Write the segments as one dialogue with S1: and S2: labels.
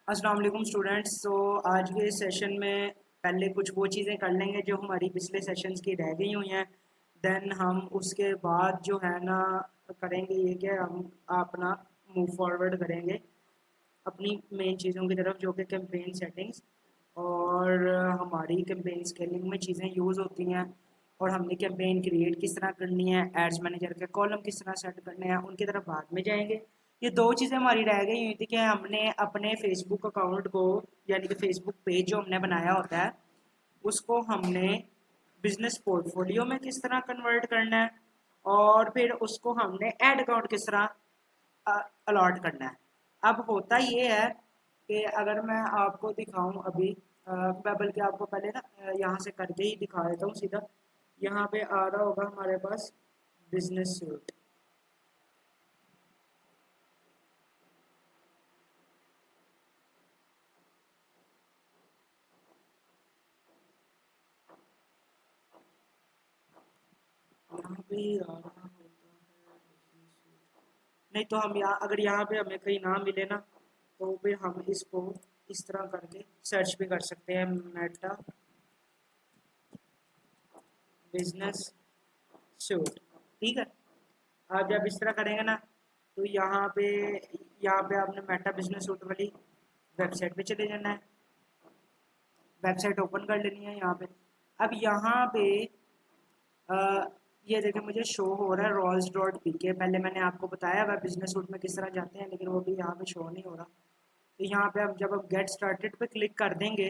S1: अस्सलाम वालेकुम स्टूडेंट्स। तो आज के सेशन में पहले कुछ वो चीज़ें कर लेंगे जो हमारी पिछले सेशंस की रह गई हुई हैं। देन हम उसके बाद जो है ना करेंगे ये कि हम अपना मूव फॉरवर्ड करेंगे अपनी मेन चीज़ों की तरफ, जो कि कैंपेन सेटिंग्स और हमारी कैंपेन स्केलिंग में चीज़ें यूज़ होती हैं। और हमने कैंपेन क्रिएट किस तरह करनी है, एड्स मैनेजर के कॉलम किस तरह सेट करने हैं, उनकी तरफ बाद में जाएंगे। ये दो चीज़ें हमारी रह गई हुई थी कि हमने अपने फेसबुक अकाउंट को, यानी कि फेसबुक पेज जो हमने बनाया होता है, उसको हमने बिजनेस पोर्टफोलियो में किस तरह कन्वर्ट करना है, और फिर उसको हमने एड अकाउंट किस तरह अलॉट करना है। अब होता ये है कि अगर मैं आपको दिखाऊं अभी, मैं बल्कि आपको पहले ना यहाँ से करके ही दिखा देता हूँ सीधा। यहाँ पे आ रहा होगा हमारे पास बिजनेस सूट। यहाँ पे ही आ रहा होता है business suite। नहीं तो हम यहाँ, अगर यहाँ पे हमें कहीं ना मिले ना, तो फिर हम इसको इस तरह करके सर्च भी कर सकते हैं, मेटा बिजनेस सूट। ठीक है। आप जब इस तरह करेंगे ना, तो यहाँ पे आपने मेटा बिजनेस सूट वाली वेबसाइट पे चले जाना है। वेबसाइट ओपन कर लेनी है यहाँ पे। अब यहाँ पे अ, ये देखें, मुझे शो हो रहा है रॉल्स डॉट पी के। पहले मैंने आपको बताया वह बिजनेस सूट में किस तरह जाते हैं, लेकिन वो भी यहाँ पे शो नहीं हो रहा। तो यहाँ पे अब जब आप गेट स्टार्टेड पे क्लिक कर देंगे,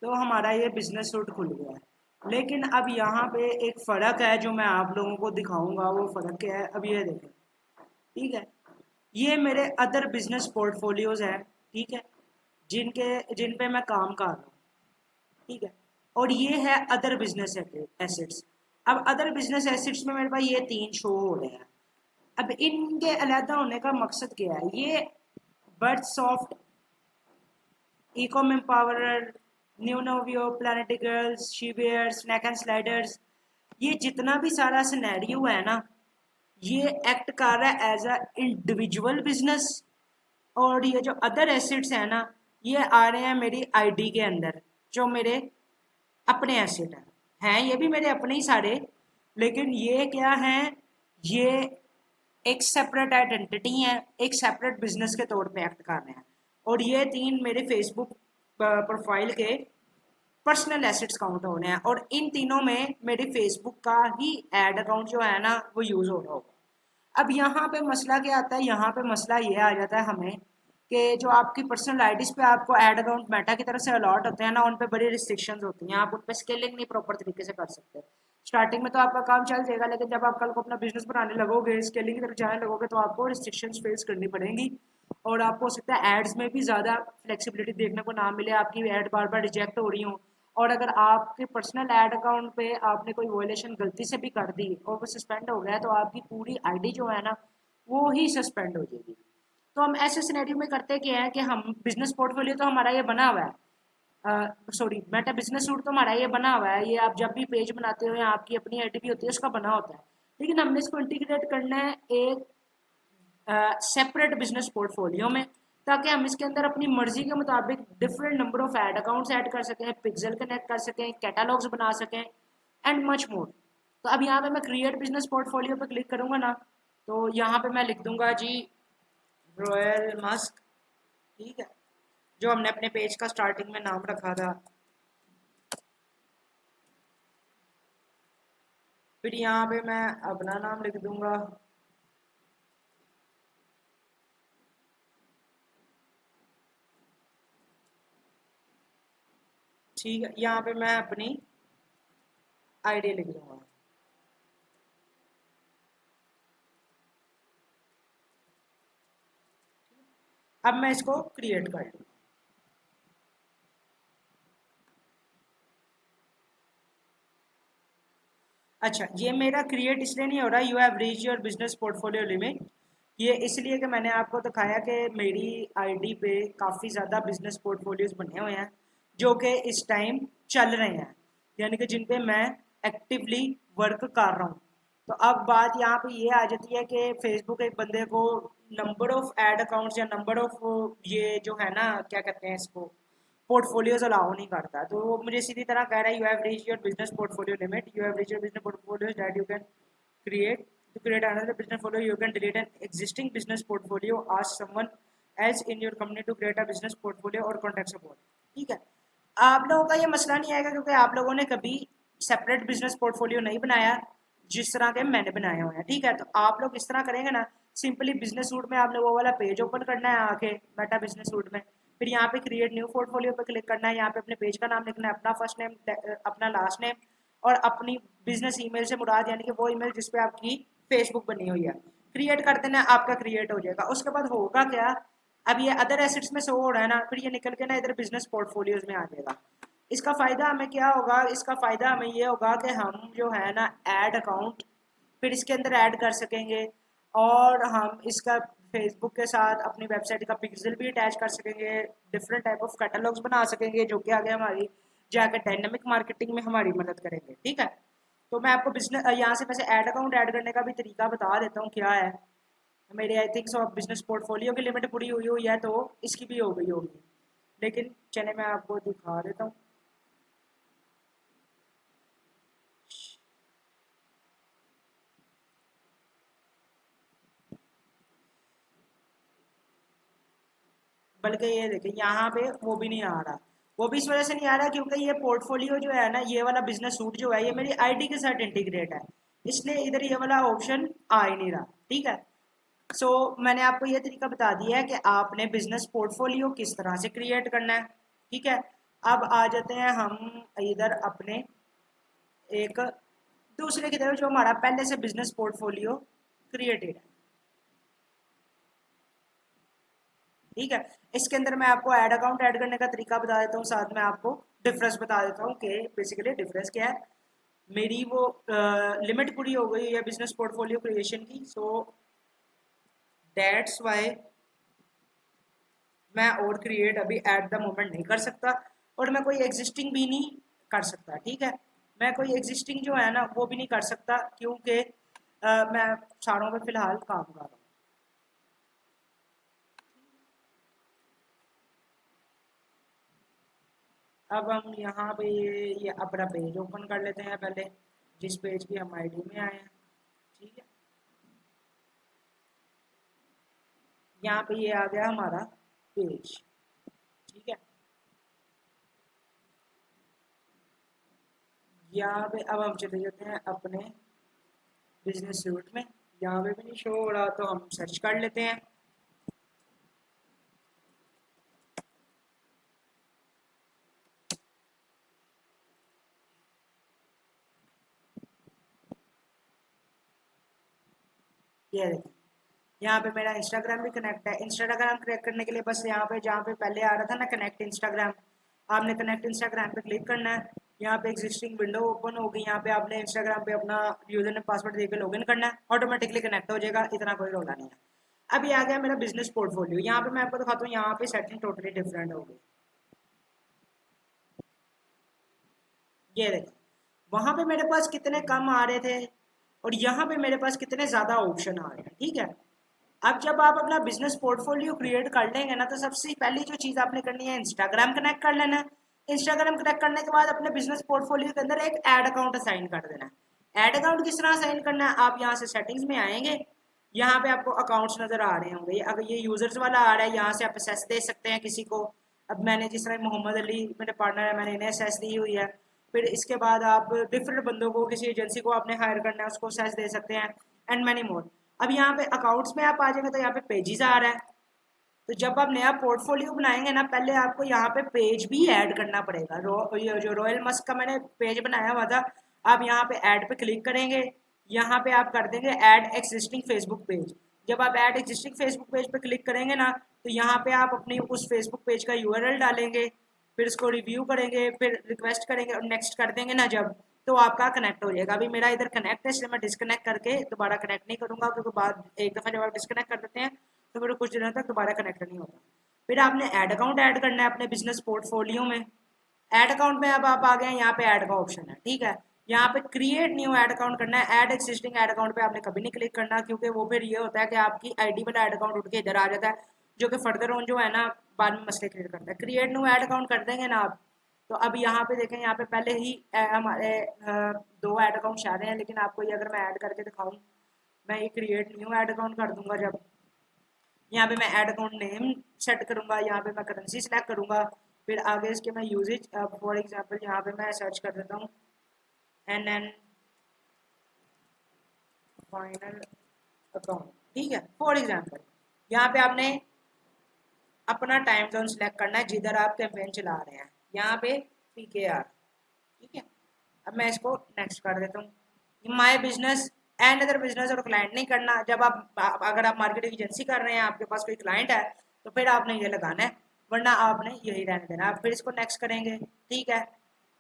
S1: तो हमारा ये बिजनेस सूट खुल गया है। लेकिन अब यहाँ पे एक फ़र्क है जो मैं आप लोगों को दिखाऊंगा। वो फ़र्क क्या है, अब ये देखें। ठीक है। ये मेरे अदर बिजनेस पोर्टफोलियोज हैं। ठीक है। जिन पे मैं काम कर रहा हूँ। ठीक है। और ये है अदर बिजनेस एसेट्स। अब अदर बिजनेस एसेट्स में मेरे पास ये तीन शो हो रहे हैं। अब इनके अलहदा होने का मकसद क्या है? ये bird soft, ecom empowerer, new नोवियो, प्लानिटी गर्ल्स, शीवियर, स्नैक एंड स्लाइडर्स, ये जितना भी सारा सिनेरियो है ना, ये एक्ट कर रहा है एज अ इंडिविजुअल बिजनेस। और ये जो अदर एसेट्स हैं ना, ये आ रहे हैं मेरी आईडी के अंदर, जो मेरे अपने एसेट हैं ये भी मेरे अपने ही सारे। लेकिन ये क्या है, ये एक सेपरेट आइडेंटिटी है, एक सेपरेट बिजनेस के तौर पे एक्ट कर रहे हैं। और ये तीन मेरे फेसबुक प्रोफाइल के पर्सनल एसेट्स काउंट हो रहे हैं, और इन तीनों में मेरे फेसबुक का ही एड अकाउंट जो है ना, वो यूज़ हो रहा होगा। अब यहाँ पे मसला क्या आता है? यहाँ पे मसला ये आ जाता है हमें कि जो आपकी पर्सनल आईडीज पे आपको ऐड अकाउंट मेटा की तरफ से अलॉट होते हैं ना, उन पे बड़ी रिस्ट्रिक्शंस होती हैं। आप उन पे स्केलिंग नहीं प्रॉपर तरीके से कर सकते। स्टार्टिंग में तो आपका काम चल जाएगा, लेकिन जब आप कल को अपना बिजनेस बनाने लगोगे, स्केलिंग की तरफ जाने लगोगे, तो आपको रिस्ट्रिक्शंस फेस करनी पड़ेंगी। और आपको हो सकता है एड्स में भी ज़्यादा फ्लेक्सिबिलिटी देखने को ना मिले, आपकी ऐड बार बार रिजेक्ट हो रही हो। और अगर आपके पर्सनल ऐड अकाउंट पे आपने कोई वॉयलेशन गलती से भी कर दी और वो सस्पेंड हो गया है, तो आपकी पूरी आईडी जो है ना, वो ही सस्पेंड हो जाएगी। तो हम ऐसे सिनेरियो में करते क्या है कि हम बिजनेस पोर्टफोलियो तो हमारा ये बना हुआ है, सॉरी मेटा बिजनेस सूट तो हमारा ये बना हुआ है, ये आप जब भी पेज बनाते हो या आपकी अपनी आईडी भी होती है, उसका बना होता है। लेकिन हमने इसको इंटीग्रेट करना है एक सेपरेट बिजनेस पोर्टफोलियो में, ताकि हम इसके अंदर अपनी मर्जी के मुताबिक different number of add accounts add कर सकें, पिक्सल कनेक्ट कर सकें, कैटलॉग्स बना सकें, एंड मच मोर। तो अब यहाँ पे मैं क्रिएट बिजनेस पोर्टफोलियो पे क्लिक करूंगा ना, तो यहाँ पे मैं लिख दूंगा जी रॉयल मस्क। ठीक है। जो हमने अपने पेज का स्टार्टिंग में नाम रखा था। फिर यहाँ पे मैं अपना नाम लिख दूंगा। ठीक है। यहाँ पे मैं अपनी आईडी लिख दूंगा। अब मैं इसको क्रिएट कर लूँ। अच्छा, ये मेरा क्रिएट इसलिए नहीं हो रहा, you have reach your business portfolio limit. ये इसलिए कि मैंने आपको दिखाया कि मेरी आईडी पे काफ़ी ज़्यादा बिजनेस पोर्टफोलियोज बने हुए हैं, जो कि इस टाइम चल रहे हैं, यानी कि जिन पे मैं एक्टिवली वर्क कर रहा हूँ। तो अब बात यहाँ पे ये आ जाती है कि फेसबुक एक बंदे को नंबर ऑफ एड अकाउंट्स या नंबर ऑफ ये जो है ना क्या कहते हैं इसको पोर्टफोलियोज अलाउ नहीं करता। तो वो मुझे सीधी तरह कह रहा है you have reach your business portfolio limit, you have reach your business portfolio that you can create to create another business portfolio you can delete an existing business portfolio, ask someone else in your company to create a business portfolio और contact support। ठीक है, आप लोगों का ये मसला नहीं आएगा क्योंकि आप लोगों ने कभी सेपरेट बिजनेस पोर्टफोलियो नहीं बनाया जिस तरह के मैंने बनाए हुए हैं। ठीक है, तो आप लोग इस तरह करेंगे ना, सिंपली बिजनेस सूट में आपने वो वाला पेज ओपन करना है आके मेटा बिजनेस सूट में, फिर यहाँ पे क्रिएट न्यू पोर्टफोलियो पे क्लिक करना है, यहाँ पे अपने पेज का नाम लिखना है, अपना फर्स्ट नेम अपना लास्ट नेम और अपनी बिजनेस ईमेल से मुराद यानी कि वो ईमेल जिस पे आपकी फेसबुक बनी हुई है क्रिएट कर देना, आपका क्रिएट हो जाएगा। उसके बाद होगा क्या, अब ये अदर एसेट्स में शो हो रहा है ना, फिर ये निकल के ना इधर बिजनेस पोर्टफोलियोज में आ जाएगा। इसका फायदा हमें क्या होगा, इसका फायदा हमें ये होगा कि हम जो है ना ऐड अकाउंट फिर इसके अंदर ऐड कर सकेंगे और हम इसका फेसबुक के साथ अपनी वेबसाइट का पिक्सल भी अटैच कर सकेंगे, डिफरेंट टाइप ऑफ कैटलॉग्स बना सकेंगे जो कि आगे हमारी जाकर डायनामिक मार्केटिंग में हमारी मदद करेंगे। ठीक है, तो मैं आपको बिजनेस यहाँ से वैसे ऐड अकाउंट ऐड करने का भी तरीका बता देता हूँ क्या है। मेरी I think so business portfolio की लिमिट पूरी हुई हुई है तो इसकी भी हो गई होगी, लेकिन चले मैं आपको दिखा देता हूँ। बल्कि ये देखें यहाँ पे वो भी नहीं आ रहा, वो भी इस वजह से नहीं आ रहा क्योंकि ये पोर्टफोलियो जो है ना, ये वाला बिजनेस सूट जो है ये मेरी आईडी के साथ इंटीग्रेट है, इसलिए इधर ये वाला ऑप्शन आ ही नहीं रहा। ठीक है, सो मैंने आपको ये तरीका बता दिया है कि आपने बिजनेस पोर्टफोलियो किस तरह से क्रिएट करना है। ठीक है, अब आ जाते हैं हम इधर अपने एक दूसरे की तरफ जो हमारा पहले से बिजनेस पोर्टफोलियो क्रिएटेड है। ठीक है, इसके अंदर मैं आपको ऐड अकाउंट ऐड करने का तरीका बता देता हूँ, साथ में आपको डिफरेंस बता देता हूँ कि बेसिकली डिफरेंस क्या है। मेरी वो लिमिट पूरी हो गई है बिजनेस पोर्टफोलियो क्रिएशन की, सो दैट्स वाई मैं और क्रिएट अभी एट द मोमेंट नहीं कर सकता और मैं कोई एग्जिस्टिंग भी नहीं कर सकता। ठीक है, मैं कोई एग्जिस्टिंग जो है ना वो भी नहीं कर सकता क्योंकि मैं सारों पे फिलहाल काम कर रहा हूँ। अब हम यहाँ पे ये अपना पेज ओपन कर लेते हैं पहले, जिस पेज की हम आईडी में आए हैं। ठीक है, यहाँ पे ये आ गया हमारा पेज। ठीक है, यहाँ पे अब हम चले जाते हैं अपने बिजनेस सूट में, यहाँ पे भी नहीं शो हो रहा तो हम सर्च कर लेते हैं। ये देखिए, यहाँ पे मेरा इंस्टाग्राम भी कनेक्ट है। इंस्टाग्राम कनेक्ट करने के लिए बस यहाँ पे जहाँ पे पहले आ रहा था ना कनेक्ट इंस्टाग्राम, आपने कनेक्ट इंस्टाग्राम पे क्लिक करना है। यहाँ पे एग्जिस्टिंग विंडो ओपन होगी, यहाँ पे आपने इंस्टाग्राम पे अपना यूजर ने पासवर्ड देकर लॉगिन करना है, ऑटोमेटिकली कनेक्ट हो जाएगा, इतना कोई रोला नहीं है। अभी आ गया मेरा बिजनेस पोर्टफोलियो, यहाँ पे मैं आपको दिखाता हूँ, यहाँ पे सेटिंग टोटली डिफरेंट हो गई। ये देखो, वहां पे मेरे पास कितने कम आ रहे थे और यहाँ पे मेरे पास कितने ज्यादा ऑप्शन आ रहे हैं। ठीक है, अब जब आप अपना बिजनेस पोर्टफोलियो क्रिएट कर लेंगे ना तो सबसे पहली जो चीज आपने करनी है इंस्टाग्राम कनेक्ट कर लेना है। इंस्टाग्राम कनेक्ट करने के बाद अपने बिजनेस पोर्टफोलियो के अंदर एक ऐड अकाउंट असाइन कर देना है। ऐड अकाउंट किस तरह असाइन करना है, आप यहाँ से सेटिंग्स में आएंगे, यहाँ पे आपको अकाउंट्स नजर आ रहे होंगे, अगर ये यूजर्स वाला आ रहा है यहाँ से आप एसेस दे सकते हैं किसी को। अब मैंने जिस तरह मोहम्मद अली मेरे पार्टनर है, मैंने इन्हें एसेस दी हुई है। फिर इसके बाद आप डिफरेंट बंदों को, किसी एजेंसी को आपने हायर करना है उसको एसेस दे सकते हैं एंड मैनी मोर। अब यहाँ पे अकाउंट्स में आप आ जाएंगे तो यहाँ पे पेजेस आ रहा है, तो जब आप नया पोर्टफोलियो बनाएंगे ना पहले आपको यहाँ पे पेज भी ऐड करना पड़ेगा। ये जो रॉयल मस्क का मैंने पेज बनाया हुआ था, आप यहाँ पे ऐड पे क्लिक करेंगे, यहाँ पे आप कर देंगे ऐड एक्सिस्टिंग फेसबुक पेज। जब आप ऐड एक्सिस्टिंग फेसबुक पेज पे क्लिक करेंगे ना तो यहाँ पे आप अपनी उस फेसबुक पेज का यूआरएल डालेंगे, फिर इसको रिव्यू करेंगे, फिर रिक्वेस्ट करेंगे और नेक्स्ट कर देंगे ना जब, तो आपका कनेक्ट हो जाएगा। अभी मेरा इधर कनेक्ट है इसलिए मैं डिस्कनेक्ट करके दोबारा कनेक्ट नहीं करूंगा क्योंकि बाद एक दफ़ा जब आप डिस्कनेक्ट कर देते हैं तो फिर कुछ दिनों तक दोबारा कनेक्ट नहीं होता। फिर आपने ऐड अकाउंट ऐड करना है अपने बिजनेस पोर्टफोलियो में। ऐड अकाउंट में अब आप आ गए हैं, यहाँ पे ऐड का ऑप्शन है। ठीक है, यहाँ पे क्रिएट न्यू ऐड अकाउंट करना है। ऐड एक्सिस्टिंग ऐड अकाउंट पे आपने कभी नहीं क्लिक करना, क्योंकि वो फिर ये होता है कि आपकी आईडी वाला ऐड अकाउंट उठ के इधर आ जाता है, जो कि फर्दर ऑन जो है ना बाद में मसले क्रिएट करता है। क्रिएट न्यू ऐड अकाउंट कर देंगे ना आप, तो अब यहाँ पे देखें, यहाँ पे पहले ही हमारे 2 ऐड अकाउंट आ रहे हैं, लेकिन आपको ये अगर मैं ऐड करके दिखाऊँ, मैं ये क्रिएट न्यू ऐड अकाउंट कर दूंगा। जब यहाँ पे मैं ऐड अकाउंट नेम सेट करूंगा, यहाँ पे मैं करेंसी सेलेक्ट करूंगा, फिर आगे इसके मैं यूजेज, फॉर एग्जांपल यहाँ पे मैं सर्च कर देता हूँ NN फाइनल अकाउंट, ठीक है। फॉर एग्जांपल यहाँ पे आपने अपना टाइम जोन सिलेक्ट करना है जिधर आप कैंपेन चला रहे हैं, यहाँ पे PKR, ठीक है। अब मैं इसको नेक्स्ट कर देता हूँ। My business and other business और क्लाइंट नहीं करना। जब अगर आप मार्केटिंग एजेंसी कर रहे हैं, आपके पास कोई क्लाइंट है, तो फिर आपने ये लगाना है, वरना आपने यही रहने देना। आप फिर इसको नेक्स्ट करेंगे, ठीक है।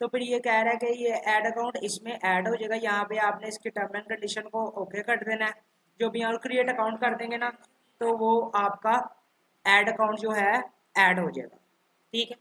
S1: तो फिर ये कह रहा है कि ये ऐड अकाउंट इसमें ऐड हो जाएगा। यहाँ पे आपने इसके टर्म एंड कंडीशन को ओके कर देना है। जो भी यहाँ क्रिएट अकाउंट कर देंगे ना, तो वो आपका ऐड अकाउंट जो है ऐड हो जाएगा, ठीक है।